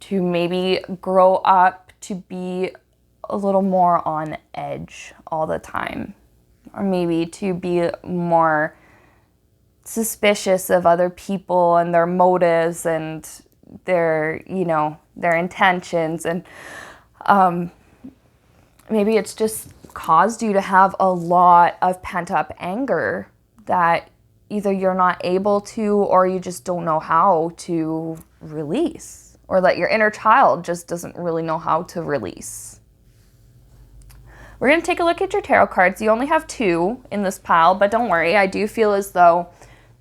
to maybe grow up to be a little more on edge all the time, or maybe to be more suspicious of other people and their motives and their intentions, and maybe it's just caused you to have a lot of pent-up anger that either you're not able to, or you just don't know how to release, or that your inner child just doesn't really know how to release. We're going to take a look at your tarot cards. You only have 2 in this pile, but don't worry, I do feel as though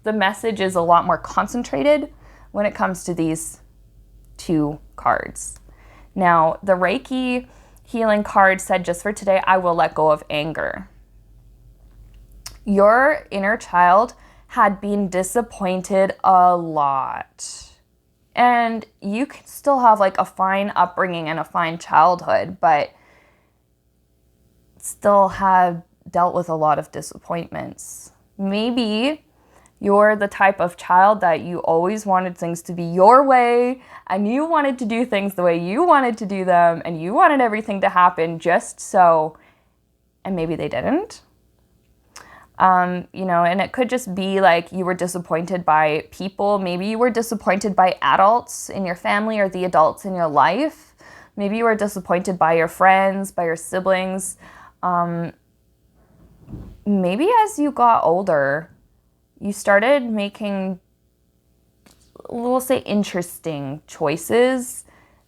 the message is a lot more concentrated when it comes to these 2 cards. Now, the Reiki healing card said, just for today, I will let go of anger. Your inner child had been disappointed a lot. And you can still have like a fine upbringing and a fine childhood, but still have dealt with a lot of disappointments. Maybe you're the type of child that you always wanted things to be your way, and you wanted to do things the way you wanted to do them, and you wanted everything to happen just so, and maybe they didn't. And it could just be like you were disappointed by people. Maybe you were disappointed by adults in your family or the adults in your life. Maybe you were disappointed by your friends, by your siblings. Maybe as you got older, you started making, we'll say, interesting choices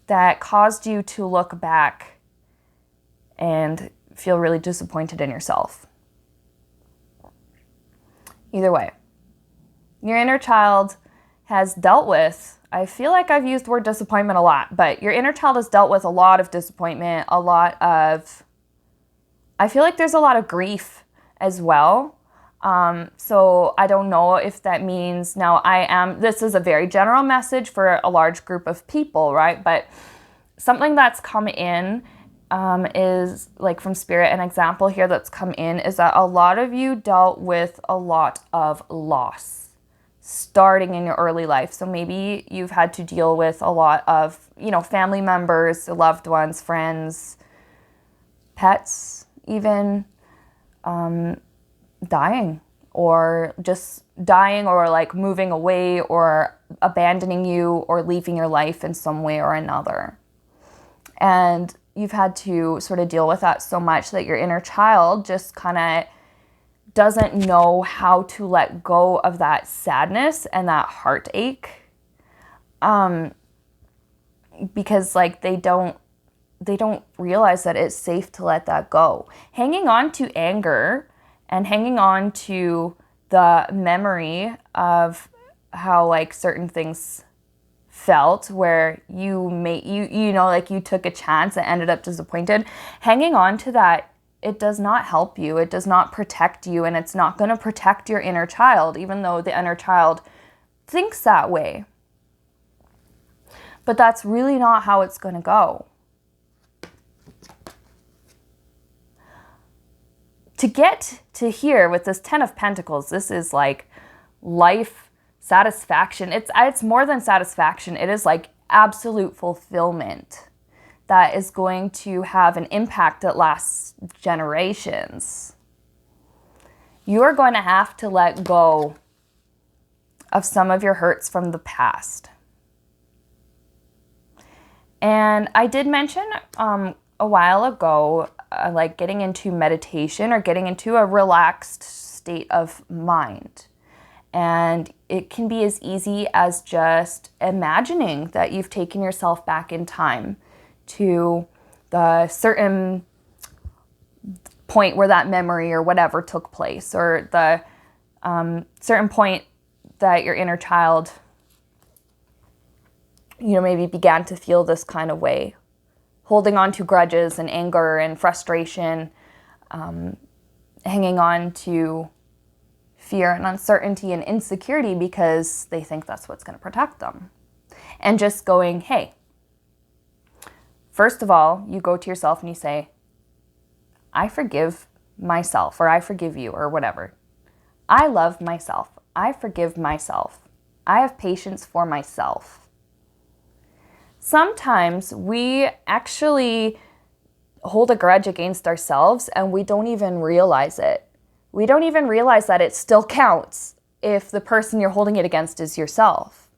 that caused you to look back and feel really disappointed in yourself. Either way, your inner child has dealt with, I feel like I've used the word disappointment a lot, but your inner child has dealt with a lot of disappointment, I feel like there's a lot of grief as well. So I don't know if that means, now this is a very general message for a large group of people, right? But something that's come in is like from Spirit, an example here that's come in is that a lot of you dealt with a lot of loss starting in your early life. So maybe you've had to deal with a lot of, family members, loved ones, friends, pets, even dying, or just dying, or like moving away, or abandoning you, or leaving your life in some way or another. And you've had to sort of deal with that so much that your inner child just kind of doesn't know how to let go of that sadness and that heartache. Because like they don't realize that it's safe to let that go. Hanging on to anger and hanging on to the memory of how like certain things felt, where you took a chance and ended up disappointed, hanging on to that, it does not help you, it does not protect you, and it's not going to protect your inner child, even though the inner child thinks that way. But that's really not how it's going to go. To get to here with this 10 of Pentacles, this is like life satisfaction. It's more than satisfaction. It is like absolute fulfillment that is going to have an impact that lasts generations. You are going to have to let go of some of your hurts from the past. And I did mention a while ago, like getting into meditation or getting into a relaxed state of mind. And it can be as easy as just imagining that you've taken yourself back in time. to the certain point where that memory or whatever took place, or the certain point that your inner child, maybe began to feel this kind of way, holding on to grudges and anger and frustration, hanging on to fear and uncertainty and insecurity because they think that's what's going to protect them. And just going, hey, first of all, you go to yourself and you say, I forgive myself, or I forgive you, or whatever. I love myself. I forgive myself. I have patience for myself. Sometimes we actually hold a grudge against ourselves and we don't even realize it. We don't even realize that it still counts if the person you're holding it against is yourself.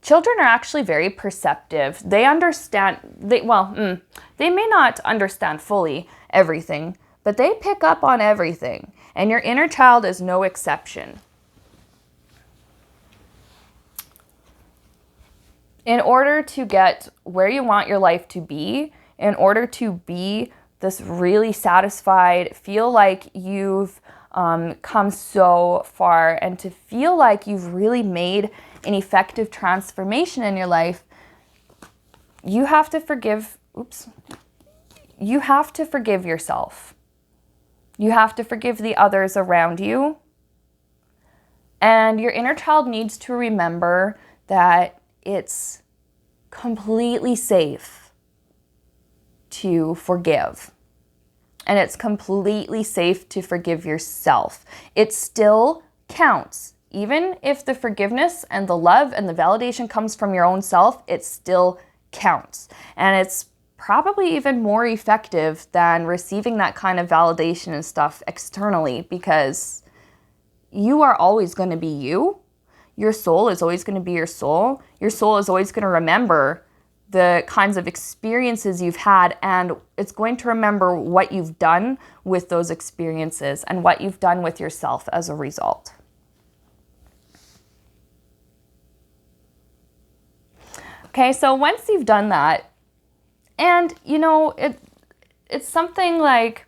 Children are actually very perceptive. They understand, they may not understand fully everything, but they pick up on everything. And your inner child is no exception. In order to get where you want your life to be, in order to be this really satisfied, feel like you've come so far, and to feel like you've really made an effective transformation in your life, you have to forgive, you have to forgive yourself. You have to forgive the others around you. And your inner child needs to remember that it's completely safe to forgive. And it's completely safe to forgive yourself. It still counts. Even if the forgiveness and the love and the validation comes from your own self, it still counts. And it's probably even more effective than receiving that kind of validation and stuff externally, because you are always going to be you. Your soul is always going to be your soul. Your soul is always going to remember the kinds of experiences you've had, and it's going to remember what you've done with those experiences and what you've done with yourself as a result. Okay, so once you've done that, and it's something that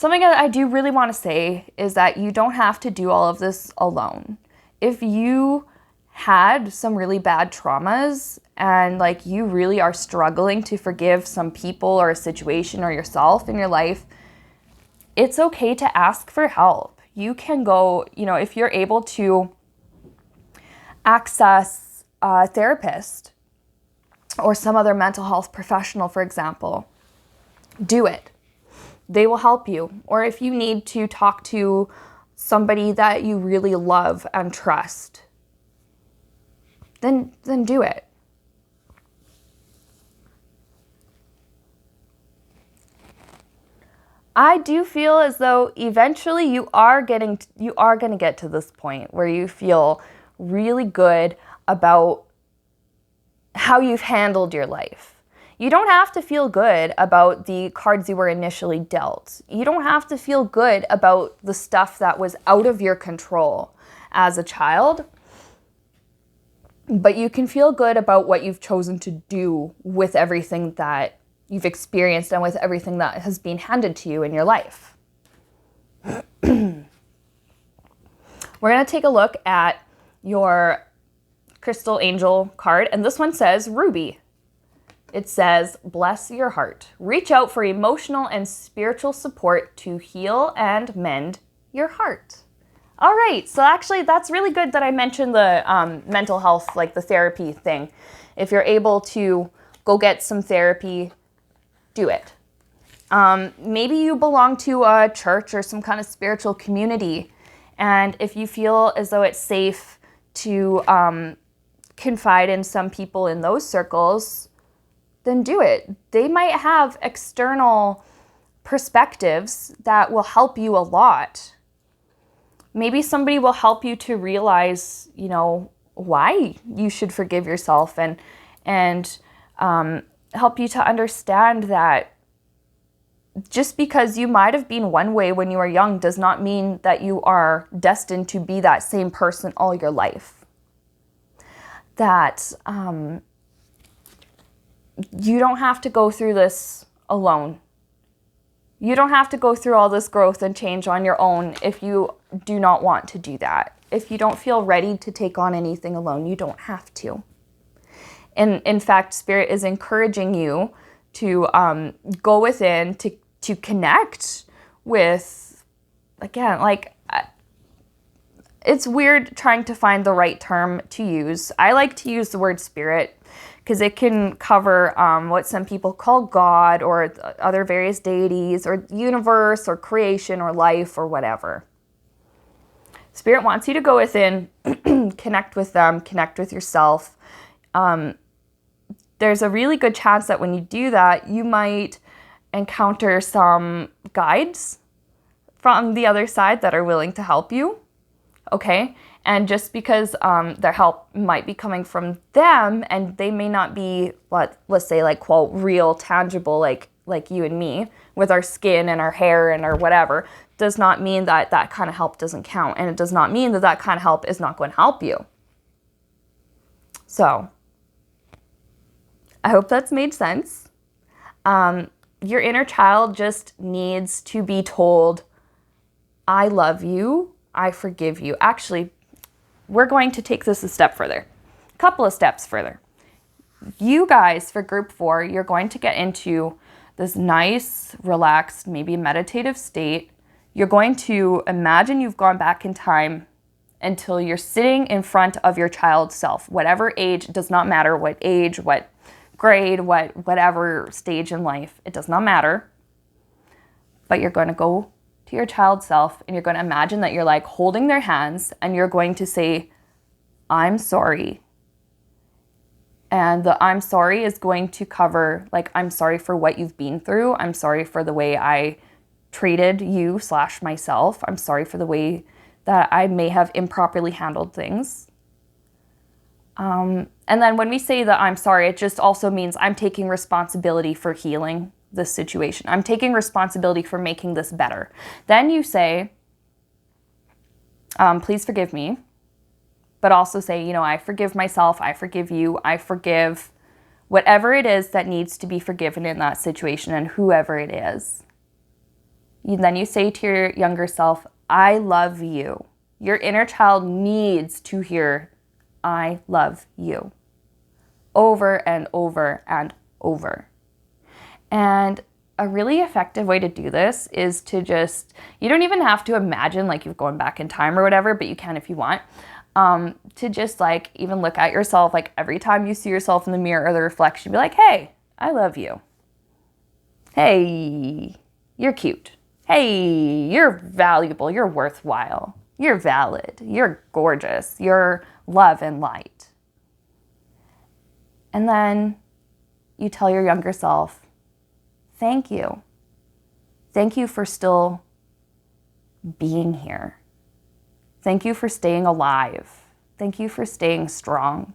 I do really want to say is that you don't have to do all of this alone. If you had some really bad traumas and you really are struggling to forgive some people or a situation or yourself in your life, it's okay to ask for help. You can go, if you're able to access a therapist or some other mental health professional, for example, do it. They will help you. Or if you need to talk to somebody that you really love and trust, then do it. I do feel as though eventually you are going to get to this point where you feel really good about how you've handled your life. You don't have to feel good about the cards you were initially dealt. You don't have to feel good about the stuff that was out of your control as a child. But you can feel good about what you've chosen to do with everything that you've experienced and with everything that has been handed to you in your life. We're going to take a look at your crystal angel card, and this one says Ruby. It says, bless your heart. Reach out for emotional and spiritual support to heal and mend your heart. All right, so actually that's really good that I mentioned the mental health, the therapy thing. If you're able to go get some therapy, do it. Maybe you belong to a church or some kind of spiritual community, and if you feel as though it's safe to confide in some people in those circles, then do it. They might have external perspectives that will help you a lot. Maybe somebody will help you to realize, why you should forgive yourself, and help you to understand that just because you might have been one way when you were young does not mean that you are destined to be that same person all your life. That you don't have to go through this alone. You don't have to go through all this growth and change on your own if you do not want to do that. If you don't feel ready to take on anything alone, you don't have to. And in fact, Spirit is encouraging you to go within, to connect with, again, like, it's weird trying to find the right term to use. I like to use the word spirit because it can cover what some people call God or other various deities or universe or creation or life or whatever. Spirit wants you to go within, connect with them, connect with yourself. There's a really good chance that when you do that, you might encounter some guides from the other side that are willing to help you. Okay? And just because their help might be coming from them and they may not be, let's say, like, quote, real, tangible, like you and me with our skin and our hair and our whatever, does not mean that that kind of help doesn't count. And it does not mean that that kind of help is not going to help you. So, I hope that's made sense. Your inner child just needs to be told, I love you, I forgive you. Actually, we're going to take this a step further, a couple of steps further. You guys, for group 4, you're going to get into this nice, relaxed, maybe meditative state. You're going to imagine you've gone back in time until you're sitting in front of your child self. Whatever age, it does not matter what age, what grade, whatever stage in life, it does not matter. But you're going to go to your child self and you're going to imagine that you're like holding their hands and you're going to say, I'm sorry. And the I'm sorry is going to cover, like, I'm sorry for what you've been through. I'm sorry for the way I treated you / myself. I'm sorry for the way that I may have improperly handled things. And then when we say that I'm sorry, it just also means I'm taking responsibility for healing this situation. I'm taking responsibility for making this better. Then you say, please forgive me. But also say, I forgive myself, I forgive you, I forgive whatever it is that needs to be forgiven in that situation and whoever it is. Then you say to your younger self, I love you. Your inner child needs to hear, I love you, over and over and over. And a really effective way to do this is to just, you don't even have to imagine like you're going back in time or whatever, but you can if you want. To just like even look at yourself, like every time you see yourself in the mirror or the reflection, be like, hey, I love you. Hey, you're cute. Hey, you're valuable. You're worthwhile. You're valid. You're gorgeous. You're love and light. And then you tell your younger self, thank you. Thank you for still being here. Thank you for staying alive. Thank you for staying strong.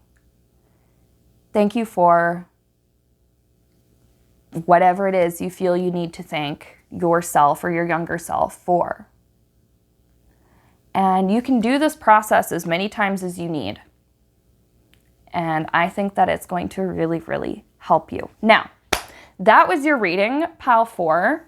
Thank you for whatever it is you feel you need to thank yourself or your younger self for. And you can do this process as many times as you need. And I think that it's going to really, really help you. Now, that was your reading, Pile 4.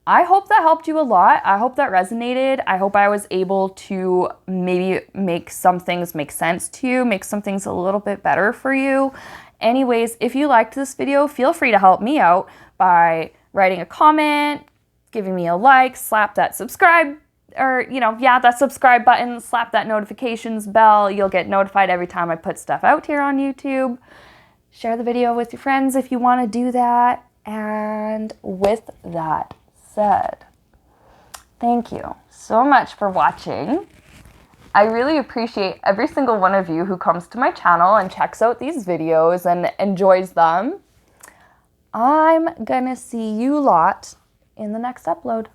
I hope that helped you a lot. I hope that resonated. I hope I was able to maybe make some things make sense to you, make some things a little bit better for you. Anyways, if you liked this video, feel free to help me out by writing a comment, giving me a like, slap that subscribe, or, that subscribe button, slap that notifications bell. You'll get notified every time I put stuff out here on YouTube. Share the video with your friends if you want to do that. And with that said, thank you so much for watching. I really appreciate every single one of you who comes to my channel and checks out these videos and enjoys them. I'm gonna see you lot in the next upload.